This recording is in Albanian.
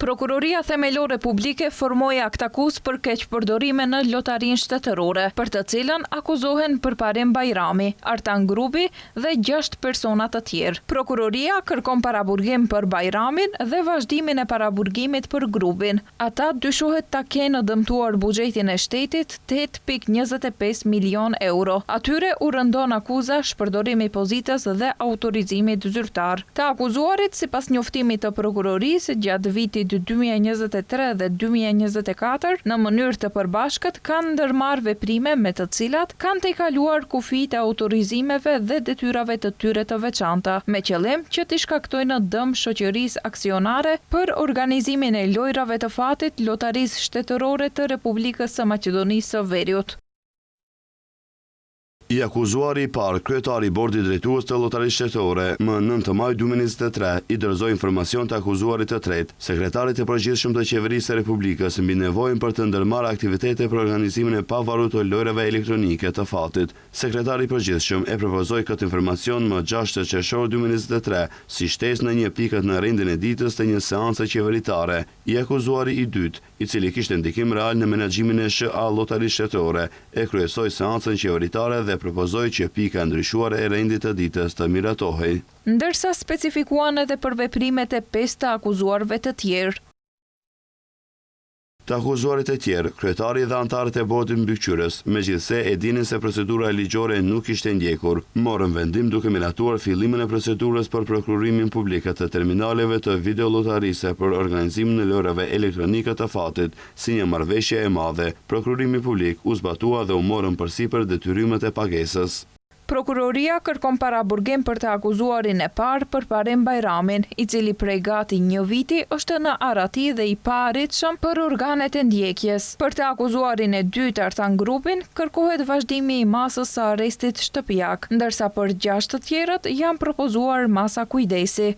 Prokuroria Themelore Publike formoi akt akuz për keqpërdorime në lotarinë shtetërore, për të cilën akuzohen Përparim Bajrami, Artan Grupi dhe 6 persona të tjerë. Prokuroria kërkon paraburgim për Bajramin dhe vazhdimin e paraburgimit për Grupin. Ata dyshohet ta kenë dëmtuar buxhetin e shtetit 8.25 milion euro. Atyre u rëndon akuza shpërdorimi pozitës dhe autorizimit zyrtar. Të akuzuarit, sipas njoftimit të prokurorisë, gjatë vitit 2023 dhe 2024 në mënyrë të përbashkët kanë ndërmarrë veprime me të cilat kanë tejkaluar kufijtë e autorizimeve dhe detyrave të tyre të veçanta, me qëllim që t'i shkaktojnë dëm shoqërisë aksionare për organizimin e lojrave të fatit Lotarisë Shtetërore të Republikës së Maqedonisë së Veriut. I akuzuari i parë, kryetari i bordit drejtues të Lotarisë Shtetërore, më 9 maj 2023, i dorëzoi informacion të akuzuarit të tretë, sekretarit të përgjithshëm të Qeverisë së Republikës mbi nevojën për të ndërmarrë aktivitete për organizimin e pavarur të lojrave elektronike të fatit. Sekretari i përgjithshëm e propozoi këtë informacion më 6 qershor 2023, si shtesë në një pikët në rendin e ditës të një seance qeveritare. I akuzuari i dytë, i cili kishte ndikim real në menaxhimin e SHA Lotarisë Shtetërore, e kryesoi seancën qeveritare dhe propozoi që pika ndryshuar e rendit të ditës të miratohej. Ndërsa specifikuan edhe për veprimet e 5 të akuzuarve të tjerë. Të akuzuarit e tjerë, kryetari dhe antarët e bordit mbikëqyrës, megjithse e dinin se procedura ligjore nuk ishte ndjekur, morën vendim duke miratuar fillimin e procedurës për prokurorimin publik të terminaleve të videolotarisë për organizimin e lojrave elektronike të fatit, si një marrëveshje e madhe. Prokurorimi publik u zbatua dhe u morën përsipër detyrimet e pagesës. Prokuroria kërkon paraburgim për të akuzuarin e parë, Përparim Bajramin, i cili prej gati një viti është në arati dhe i paarritshëm për organet e ndjekjes. Për të akuzuarin e dytë, Artan Grupin, kërkohet vazhdimi i masës së arrestit shtëpiak, ndërsa për 6 të tjerët janë propozuar masa kujdesi.